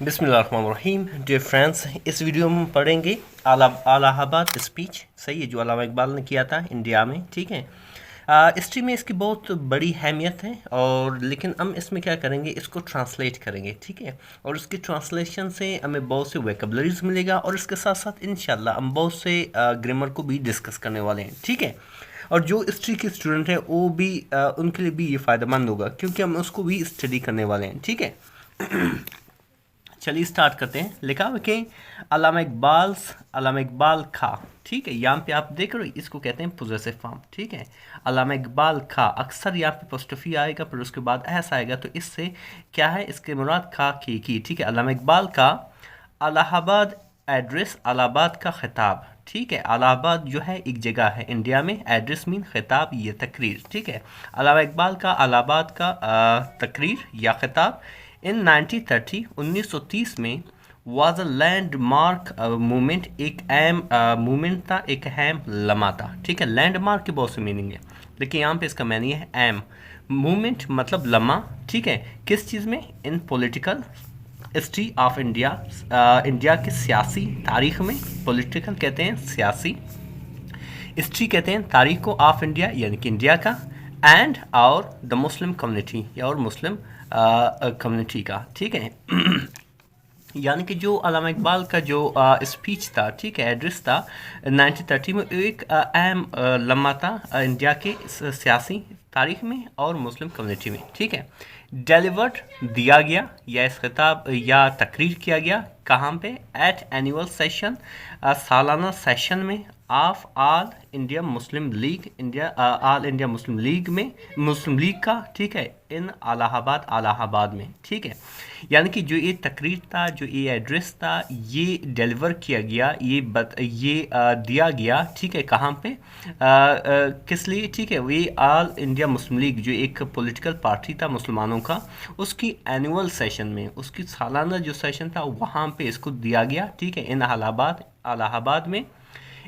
بسم اللہ الرحمن الرحیم. ڈیئر فرینڈس، اس ویڈیو میں ہم پڑھیں گے الہ آباد اسپیچ. صحیح ہے، جو علامہ اقبال نے کیا تھا انڈیا میں. ٹھیک ہے، ہسٹری میں اس کی بہت بڑی اہمیت ہے، اور لیکن ہم اس میں کیا کریں گے، اس کو ٹرانسلیٹ کریں گے. ٹھیک ہے، اور اس کی ٹرانسلیشن سے ہمیں بہت سے ویکیبلریز ملے گا، اور اس کے ساتھ ساتھ انشاءاللہ ہم بہت سے گرامر کو بھی ڈسکس کرنے والے ہیں. ٹھیک ہے، اور جو ہسٹری کے اسٹوڈنٹ ہیں وہ بھی ان کے لیے بھی یہ فائدہ مند ہوگا، کیونکہ ہم اس کو بھی اسٹڈی کرنے والے ہیں. ٹھیک ہے، چلیے اسٹارٹ کرتے ہیں. لکھا ہوا کہ علامہ اقبال کھا. ٹھیک ہے، یہاں پہ آپ دیکھ رہے ہو، اس کو کہتے ہیں پوزیسو فارم. ٹھیک ہے، علامہ اقبال کھا، اکثر یہاں پہ پوسٹفی آئے گا، پھر اس کے بعد ایسا آئے گا، تو اس سے کیا ہے، اس کے مراد کھا کی. ٹھیک ہے، علامہ اقبال کا الہ آباد ایڈریس، الہ آباد کا خطاب. ٹھیک ہے، الہ آباد جو ہے ایک جگہ ہے انڈیا میں، ایڈریس مین خطاب، یہ تقریر. ٹھیک ہے، علامہ اقبال کا الہ آباد کا تقریر یا خطاب ان 1930 میں was a landmark moment, ایک اہم مومنٹ تھا، ایک اہم لمحہ تھا. ٹھیک ہے، لینڈ مارک کی بہت سی میننگ ہے، لیکن یہاں پہ اس کا معنی ہے اہم. مومنٹ مطلب لمحہ. ٹھیک ہے، کس چیز میں؟ In political history of India, India کی سیاسی تاریخ میں. پولیٹیکل کہتے ہیں سیاسی، ہسٹری کہتے ہیں تاریخ کو، آف انڈیا یعنی کہ انڈیا کا، اینڈ اور دا مسلم کمیونٹی یا اور مسلم کمیونٹی کا. ٹھیک ہے، یعنی کہ جو علامہ اقبال کا جو اسپیچ تھا، ٹھیک ہے، ایڈریس تھا 1930 میں، ایک اہم لمحہ تھا انڈیا کے سیاسی تاریخ میں اور مسلم کمیونٹی میں. ٹھیک ہے، ڈیلیورڈ دیا گیا یا اس خطاب یا تقریر کیا گیا کہاں پہ؟ ایٹ اینول سیشن، سالانہ سیشن میں، of all India Muslim league, all India Muslim league میں، مسلم لیگ کا. ٹھیک ہے، ان الہ آباد میں. ٹھیک ہے، یعنی کہ جو یہ تقریر تھا، جو یہ ایڈریس تھا، یہ ڈیلیور کیا گیا، یہ دیا گیا. ٹھیک ہے، کہاں پہ، کس لیے؟ ٹھیک ہے، وہ آل انڈیا مسلم لیگ جو ایک پولیٹیکل پارٹی تھا مسلمانوں کا، اس کی اینول سیشن میں، اس کی سالانہ جو سیشن تھا وہاں پہ اس کو دیا گیا. ٹھیک ہے، ان الہ آباد میں.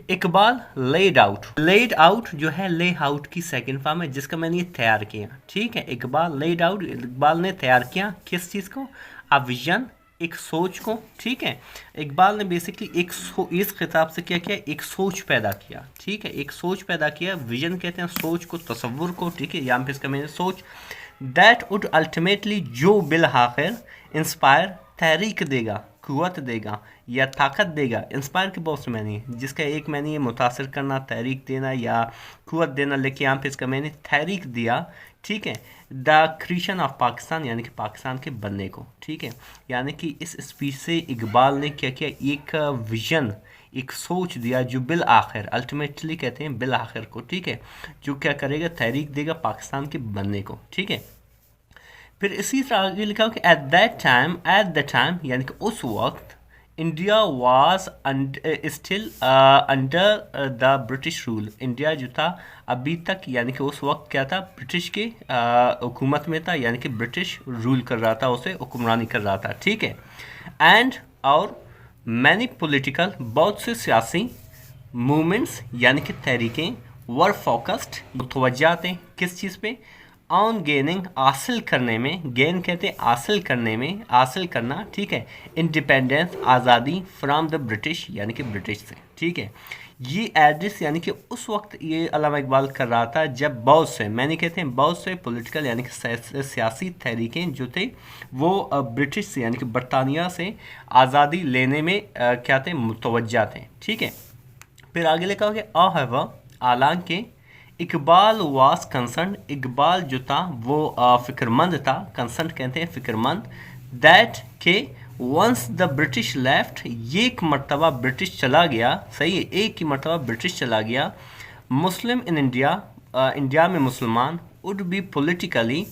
اقبال لیڈ آؤٹ جو ہے لے آؤٹ کی سیکنڈ فارم ہے، جس کا میں نے یہ تیار کیا. ٹھیک ہے، اقبال لیڈ آؤٹ، اقبال نے تیار کیا کس چیز کو؟ ویژن، ایک سوچ کو. ٹھیک ہے، اقبال نے بیسکلی اس خطاب سے کیا کیا، ایک سوچ پیدا کیا. ٹھیک ہے، ایک سوچ پیدا کیا. ویژن کہتے ہیں سوچ کو، تصور کو. ٹھیک ہے، یہاں پہ اس کا میں نے سوچ، دیٹ وڈ الٹیمیٹلی، جو بالآخر انسپائر، تحریک دے گا، قوت دے گا یا طاقت دے گا. انسپائر کے بہت سے معنی ہے، جس کا ایک معنی ہے متاثر کرنا، تحریک دینا یا قوت دینا، لیکن یہاں پہ اس کا معنی تحریک دیا. ٹھیک ہے، دا کریشن آف پاکستان، یعنی کہ پاکستان کے بننے کو. ٹھیک ہے، یعنی کہ اس اسپیچ سے اقبال نے کیا کیا، ایک ویژن، ایک سوچ دیا جو بالآخر، الٹیمیٹلی کہتے ہیں بالآخر کو. ٹھیک ہے، جو کیا کرے گا، تحریک دے گا پاکستان کے بننے کو. ٹھیک ہے، پھر اسی طرح آگے لکھا ہو کہ ایٹ دا ٹائم یعنی کہ اس وقت، India was still under the British rule, India جو تھا ابھی تک، یعنی کہ اس وقت کیا تھا، برٹش کے حکومت میں تھا، یعنی کہ برٹش رول کر رہا تھا، اسے حکمرانی کر رہا تھا. ٹھیک ہے، اینڈ اور مینی پولیٹیکل، بہت سے سیاسی موومنٹس یعنی کہ تحریکیں، ور فوکسڈ، متوجہ تھے کس چیز پہ؟ آن گیننگ، حاصل کرنے میں. گین کہتے ہیں حاصل کرنے میں، حاصل کرنا. ٹھیک ہے، انڈیپینڈنس، آزادی، فرام دا برٹش یعنی کہ برٹش سے. ٹھیک ہے، یہ ایڈریس یعنی کہ اس وقت یہ علامہ اقبال کر رہا تھا جب بہت سے، میں نے کہتے ہیں بہت سے پولیٹیکل یعنی کہ سیاسی تحریکیں جو تھے وہ برٹش سے یعنی کہ برطانیہ سے آزادی لینے میں کیا تھے، متوجہ تھے. ٹھیک ہے، پھر آگے لکھا ہو کہ حالانکہ اقبال واز کنسرن، اقبال جو تھا وہ فکر مند تھا. کنسرن کہتے ہیں فکر مند. دیٹ کہ ونس دا برٹش لیفٹ، ایک مرتبہ برٹش چلا گیا. صحیح ہے، ایک ہی مرتبہ برٹش چلا گیا. مسلم ان انڈیا، انڈیا میں مسلمان، would be politically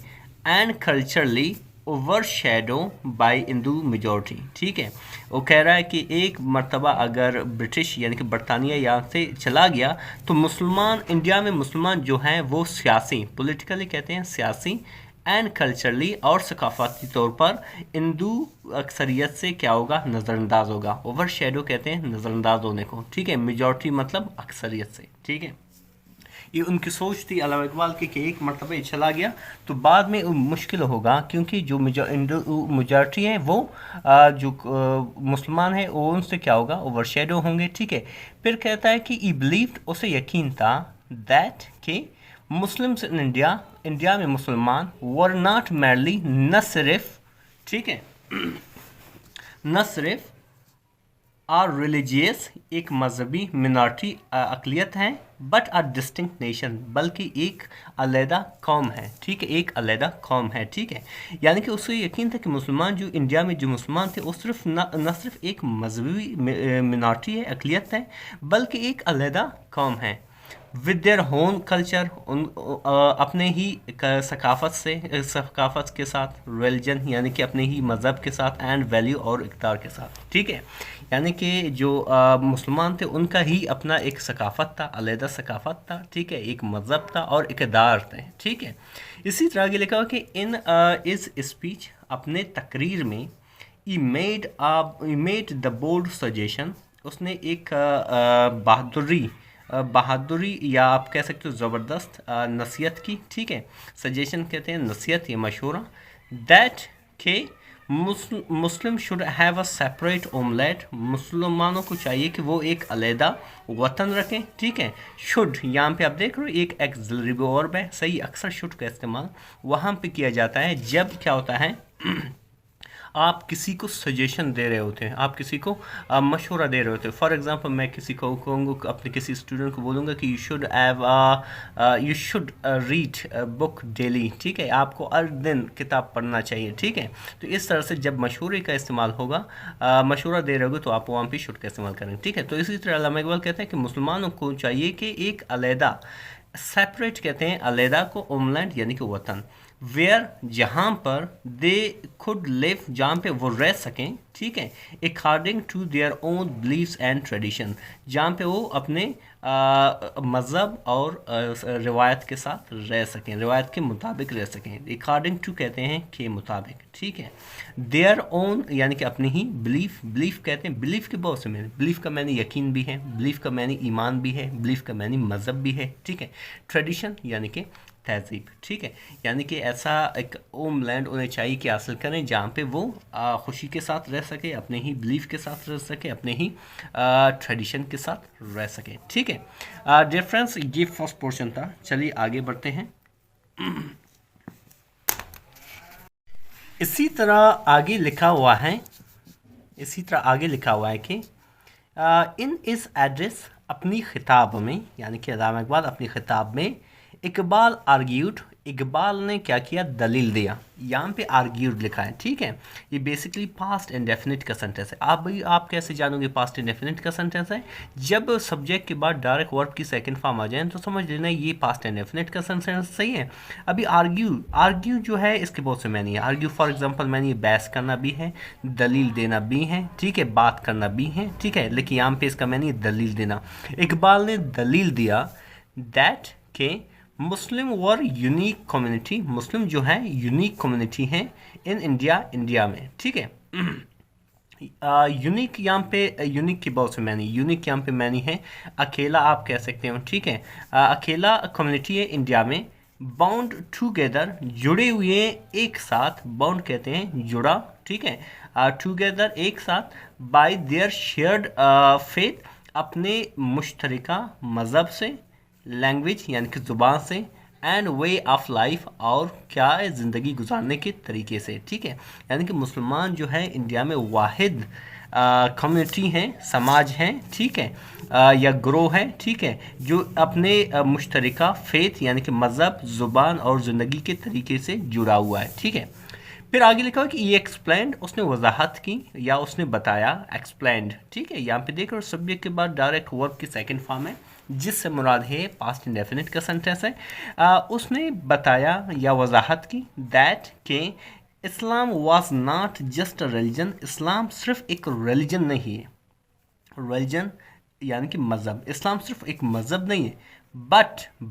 and culturally overshadow by Hindu majority. ٹھیک ہے، وہ کہہ رہا ہے کہ ایک مرتبہ اگر برٹش یعنی کہ برطانیہ یہاں سے چلا گیا تو مسلمان، انڈیا میں مسلمان جو ہیں وہ سیاسی، پولیٹیکلی کہتے ہیں سیاسی، اینڈ کلچرلی اور ثقافتی طور پر ہندو اکثریت سے کیا ہوگا، نظر انداز ہوگا. اوور شیڈو کہتے ہیں نظر انداز ہونے کو. ٹھیک ہے، میجورٹی مطلب اکثریت سے. ٹھیک ہے، یہ ان کی سوچ تھی علامہ اقبال کی کہ ایک مرتبہ یہ چلا گیا تو بعد میں مشکل ہوگا، کیونکہ جو میجارٹی ہے وہ جو مسلمان ہیں وہ ان سے کیا ہوگا، اوور شیڈو ہوں گے، ٹھیک ہے۔ پھر کہتا ہے کہ ای بلیوڈ، اسے یقین تھا، دیٹ کہ مسلمس ان انڈیا، انڈیا میں مسلمان ور ناٹ میرلی، نہ صرف، ٹھیک ہے، نہ صرف آر ریلیجیس، ایک مذہبی منارٹی اقلیت ہیں، بٹ آر ڈسٹنکٹ نیشن، بلکہ ایک علیحدہ قوم ہے، ٹھیک ہے، ایک علیحدہ قوم ہے، ٹھیک ہے۔ یعنی کہ اسے یقین تھا کہ مسلمان جو انڈیا میں جو مسلمان تھے وہ صرف نہ صرف ایک مذہبی منارٹی ہے، اقلیت ہے، بلکہ ایک علیحدہ قوم ہے، ود دیئر ہون کلچر، اپنے ہی ثقافت کے ساتھ، ریلیجن یعنی کہ اپنے ہی مذہب کے ساتھ، اینڈ ویلیو اور اقدار کے ساتھ، ٹھیک ہے۔ یعنی کہ جو مسلمان تھے ان کا ہی اپنا ایک ثقافت تھا، علیحدہ ثقافت تھا، ٹھیک ہے، ایک مذہب تھا اور اقدار تھے، ٹھیک ہے۔ اسی طرح آگے لکھا ہوا کہ ان از اسپیچ، اپنے تقریر میں، ای میڈ دا بولڈ سجیشن، اس نے ایک بہادری یا آپ کہہ سکتے ہو زبردست نصیحت کی، ٹھیک ہے، سجیشن کہتے ہیں نصیحت یا مشورہ، دیٹ کہ Muslim should have a separate omelette, مسلمانوں کو چاہیے کہ وہ ایک علیحدہ وطن رکھیں، ٹھیک ہے۔ شوڈ یہاں پہ آپ دیکھ رہے ہو ایک ایکسلری ورب ہے، صحیح، اکثر شوڈ کا استعمال وہاں پہ کیا جاتا ہے جب کیا ہوتا ہے آپ کسی کو سجیشن دے رہے ہوتے ہیں، آپ کسی کو مشورہ دے رہے ہوتے ہیں۔ فار ایگزامپل میں کسی کو کہوں گا، اپنے کسی اسٹوڈنٹ کو بولوں گا کہ you should read book daily, ٹھیک ہے، آپ کو ہر دن کتاب پڑھنا چاہیے، ٹھیک ہے۔ تو اس طرح سے جب مشورے کا استعمال ہوگا، مشورہ دے رہے ہوگے تو آپ وہاں پہ شوڈ کا استعمال کریں، ٹھیک ہے۔ تو اسی طرح علامہ اقبال کہتے ہیں کہ مسلمانوں کو چاہیے کہ ایک علیحدہ، سیپریٹ کہتے ہیں علیحدہ کو، اوملینڈ یعنی کہ وطن، ویئر جہاں پر دے could live، جہاں پہ وہ رہ سکیں، ٹھیک ہے، according to their own beliefs and tradition، جہاں پہ وہ اپنے مذہب اور روایت کے ساتھ رہ سکیں، روایت کے مطابق رہ سکیں، according to کہتے ہیں کے مطابق، ٹھیک ہے۔ their own یعنی کہ اپنی ہی belief کہتے ہیں، belief کے بہت سے معنی، belief کا معنی یقین بھی ہے، belief کا معنی ایمان بھی ہے، belief کا معنی مذہب بھی ہے، ٹھیک ہے۔ tradition یعنی کہ تہذیب، ٹھیک ہے، یعنی کہ ایسا ایک اوم لینڈ انہیں چاہیے کہ حاصل کریں جہاں پہ وہ خوشی کے ساتھ رہ سکے، اپنے ہی بلیف کے ساتھ رہ سکے، اپنے ہی ٹریڈیشن کے ساتھ رہ سکے، ٹھیک ہے۔ ڈیئر فرینڈس، یہ فرسٹ پورشن تھا، چلیے آگے بڑھتے ہیں۔ اسی طرح آگے لکھا ہوا ہے کہ ان اس ایڈریس، اپنی خطاب میں، یعنی کہ علامہ اقبال اپنی خطاب میں، اقبال نے کیا کیا، دلیل دیا، یہاں پہ آرگیوڈ لکھا ہے، ٹھیک ہے۔ یہ بیسکلی پاسٹ انڈیفینٹ کا سینٹینس ہے۔ آپ کیسے جانو گے پاسٹ انڈیفینٹ کا سینٹینس ہے؟ جب سبجیکٹ کے بعد ڈائریکٹ ورب کی سیکنڈ فارم آ جائیں تو سمجھ لینا یہ پاسٹ انڈیفینٹ کا سینٹینس صحیح ہے۔ ابھی آرگیو جو ہے اس کے بہت سے معنی ہے۔ آرگیو فار ایگزامپل معنی بحث کرنا بھی ہے، دلیل دینا بھی ہے، ٹھیک ہے، بات کرنا بھی ہے، ٹھیک ہے، لیکن یہاں پہ اس کا معنی دلیل دینا۔ اقبال نے دلیل دیا دیٹ کہ مسلم ور یونیک کمیونٹی، مسلم جو ہے یونیک کمیونٹی ہیں، ان انڈیا میں، ٹھیک ہے۔ یونیک یہاں پہ یونیک کی بہت سے معنی، یونیک یہاں پہ معنی ہے اکیلا، آپ کہہ سکتے ہو، ٹھیک ہے، اکیلا کمیونٹی ہے انڈیا میں۔ باؤنڈ ٹوگیدر، جڑے ہوئے ایک ساتھ، باؤنڈ کہتے ہیں جڑا، ٹھیک ہے، ٹوگیدر ایک ساتھ، بائی دیئر شیئرڈ فیتھ، اپنے مشترکہ مذہب سے، لینگویج یعنی کہ زبان سے، اینڈ وے آف لائف، اور کیا ہے زندگی گزارنے کے طریقے سے، ٹھیک ہے۔ یعنی کہ مسلمان جو ہے انڈیا میں واحد کمیونٹی ہیں، سماج ہیں، ٹھیک ہے، یا گروہ ہے، ٹھیک ہے، جو اپنے مشترکہ فیتھ یعنی کہ مذہب، زبان اور زندگی کے طریقے سے جڑا ہوا ہے، ٹھیک ہے۔ پھر آگے لکھا ہوا کہ یہ ایکسپلینڈ، اس نے وضاحت کی یا اس نے بتایا، ایکسپلینڈ، ٹھیک ہے، یہاں پہ دیکھ رہے سبجیکٹ کے بعد ڈائریکٹ ورب کی سیکنڈ فارم ہے، جس سے مراد ہے پاسٹ انڈیفینٹ کا سینٹینس ہے۔ اس نے بتایا یا وضاحت کی دیٹ کہ Islam was not just a religion, اسلام صرف ایک ریلیجن نہیں ہے، ریلیجن یعنی کہ مذہب، اسلام صرف ایک مذہب نہیں ہے،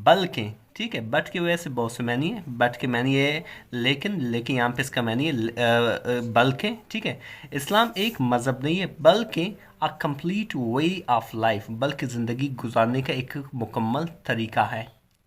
بلکہ، ٹھیک ہے، بٹ کی وجہ سے بہت سے معنی ہے، بٹ کے معنی ہے لیکن یہاں پہ اس کا معنی ہے بلکہ، ٹھیک ہے، اسلام ایک مذہب نہیں ہے بلکہ a complete way of life، بلکہ زندگی گزارنے کا ایک مکمل طریقہ ہے،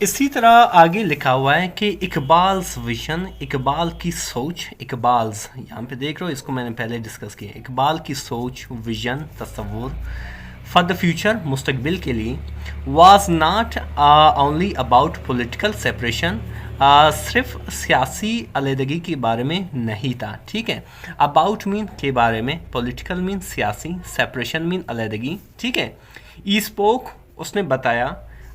اسی طرح آگے لکھا ہوا ہے کہ اقبال's ویژن، اقبال کی سوچ، اقبال's یہاں پہ دیکھ رہے ہو، اس کو میں نے پہلے ڈسکس کیا، اقبال کی سوچ، ویژن، تصور فار دا فیوچر، مستقبل کے لیے، was not only about political separation, صرف سیاسی علیحدگی کے بارے میں نہیں تھا، ٹھیک ہے، اباؤٹ مین کے بارے میں، پولیٹیکل مین سیاسی، سیپریشن مین علیحدگی، ٹھیک ہے، ای اسپوک اس نے بتایا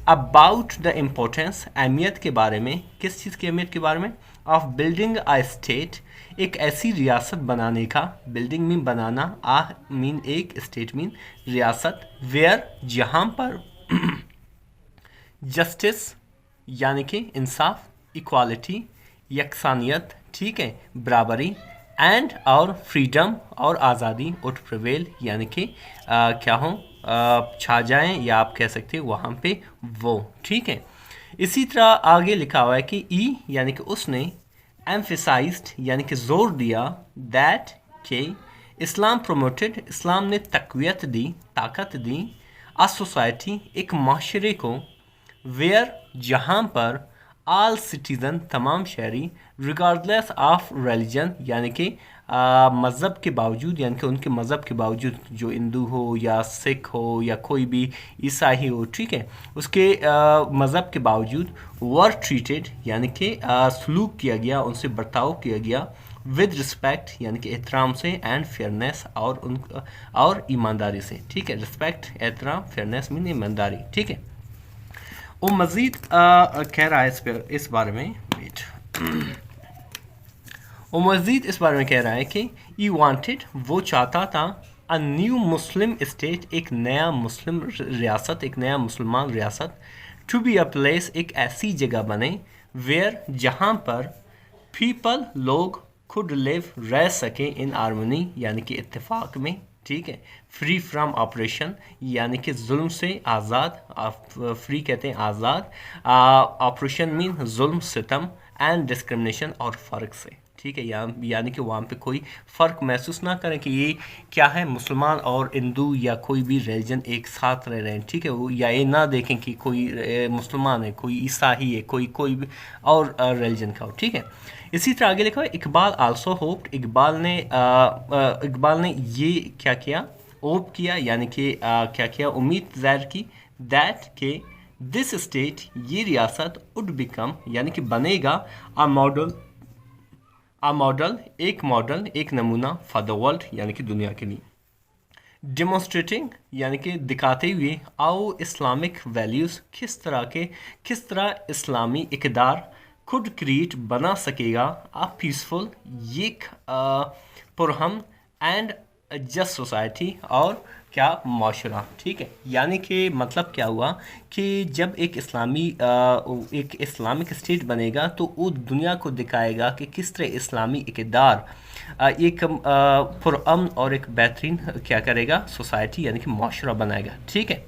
اباؤٹ دا امپورٹینس، اہمیت کے بارے میں، کس چیز کی اہمیت کے بارے میں، آف بلڈنگ اے اسٹیٹ، ایک ایسی ریاست بنانے کا، بلڈنگ مین بنانا، مین ایک، اسٹیٹ مین ریاست، ویئر جہاں پر جسٹس یعنی کہ انصاف، ایکوالٹی یکسانیت، ٹھیک ہے، برابری، اینڈ اور فریڈم اور آزادی، وڈ پریویل یعنی کہ کیا ہوں چھا جائیں، یا آپ کہہ سکتے ہیں وہاں پہ وہ، ٹھیک ہے۔ اسی طرح آگے لکھا ہوا ہے کہ ای یعنی کہ اس نے ایمفیسائزڈ یعنی کہ زور دیا، دیٹ کہ اسلام پروموٹڈ، اسلام نے تقویت دی، طاقت دی، آ سوسائٹی ایک معاشرے کو، ویئر جہاں پر آل سٹیزن تمام شہری، ریگارڈلیس آف ریلیجن یعنی کہ مذہب کے باوجود، یعنی کہ ان کے مذہب کے باوجود، جو ہندو ہو یا سکھ ہو یا کوئی بھی عیسائی ہو، ٹھیک ہے، اس کے مذہب کے باوجود ور ٹریٹڈ یعنی کہ سلوک کیا گیا، ان سے برتاؤ کیا گیا، ود رسپیکٹ یعنی کہ احترام سے، اینڈ فیئرنیس اور ایمانداری سے، ٹھیک ہے، رسپیکٹ، احترام، فیئرنیس مین ایمانداری، ٹھیک ہے۔ وہ مزید کہہ رہا ہے اس بارے میں، وہ مزید اس بارے میں کہہ رہا ہے کہ ای وانٹڈ، وہ چاہتا تھا، اے نیو مسلم اسٹیٹ، ایک نیا مسلم ریاست، ایک نیا مسلمان ریاست، ٹو بی اے پلیس، ایک ایسی جگہ بنے، ویئر جہاں پر پیپل لوگ could live رہ سکیں ان ہارمونی یعنی کہ اتفاق میں، ٹھیک ہے، فری فرام آپریشن یعنی کہ ظلم سے آزاد، فری کہتے ہیں آزاد، آپریشن مین ظلم، ستم، اینڈ ڈسکرمنیشن اور فرق سے، ٹھیک ہے، یعنی کہ وہاں پہ کوئی فرق محسوس نہ کریں کہ یہ کیا ہے، مسلمان اور ہندو یا کوئی بھی ریلیجن ایک ساتھ رہ رہے ہیں، ٹھیک ہے، یا یہ نہ دیکھیں کہ کوئی مسلمان ہے، کوئی عیسائی ہے، کوئی بھی اور ریلیجن کا ہو، ٹھیک ہے۔ اسی طرح آگے لکھا ہے اقبال آلسو ہوپڈ، اقبال نے یہ کیا کیا، ہوپ کیا یعنی کہ کیا کیا، امید ظاہر کی، دیٹ کہ دس اسٹیٹ یہ ریاست وڈ بیکم یعنی کہ بنے گا، ایک ماڈل، ایک نمونہ، فار دا ورلڈ یعنی کہ دنیا کے لیے، ڈیمونسٹریٹنگ یعنی کہ دکھاتے ہوئے، آؤ اسلامک ویلیوز، کس طرح اسلامی اقدار، خود کریٹ بنا سکے گا، پیسفل ایک پرہم، اینڈ جسٹ سوسائٹی اور کیا، معاشرہ، ٹھیک ہے، یعنی کہ مطلب کیا ہوا کہ جب ایک اسلامک اسٹیٹ بنے گا تو وہ دنیا کو دکھائے گا کہ کس طرح اسلامی اقدار ایک پرامن اور ایک بہترین کیا کرے گا، سوسائٹی یعنی کہ معاشرہ بنائے گا، ٹھیک ہے۔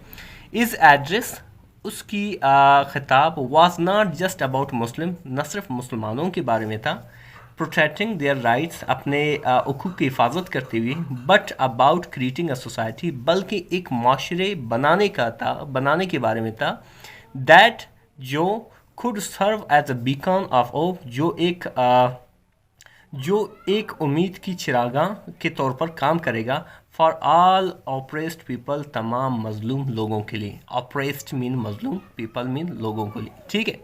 از ایڈریس، اس کی خطاب، was not just about Muslim, نہ صرف مسلمانوں کے بارے میں تھا، پروٹیکٹنگ دیئر رائٹس، اپنے حقوق کی حفاظت کرتے ہوئے، bit about creating a society, بلکہ ایک معاشرے بنانے کے بارے میں تھا، دیٹ جو could serve as a beacon of hope، جو ایک امید کی چراغاں کے طور پر کام کرے گا، فار آل oppressed پیپل، تمام مظلوم لوگوں کے لیے، oppressed مین مظلوم، پیپل مین لوگوں کے لیے، ٹھیک ہے۔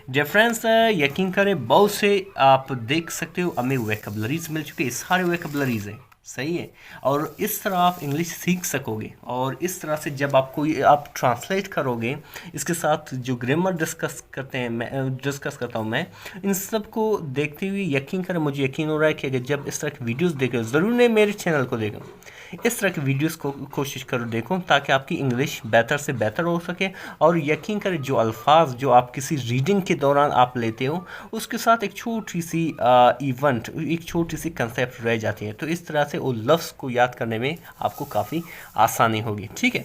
ڈیفرنس یقین کریں بہت سے آپ دیکھ سکتے ہو، ہمیں ویکبلریز مل چکے، سارے ویکبلریز ہیں، صحیح ہے، اور اس طرح آپ انگلش سیکھ سکو گے، اور اس طرح سے جب آپ ٹرانسلیٹ کرو گے، اس کے ساتھ جو گرامر ڈسکس کرتا ہوں میں، ان سب کو دیکھتے ہوئے یقین کریں، مجھے یقین ہو رہا ہے کہ اگر جب اس طرح کی ویڈیوز دیکھو، ضرور نہیں میرے چینل کو دیکھو، اس طرح کی ویڈیوز کو کوشش کرو دیکھو، تاکہ آپ کی انگلش بہتر سے بہتر ہو سکے، اور یقین کریں جو الفاظ جو آپ کسی ریڈنگ کے دوران آپ لیتے ہو، اس کے ساتھ ایک چھوٹی سی ایونٹ، ایک چھوٹی سی کنسیپٹ رہ جاتی ہے، تو اس طرح سے وہ لفظ کو یاد کرنے میں آپ کو کافی آسانی ہوگی، ٹھیک ہے۔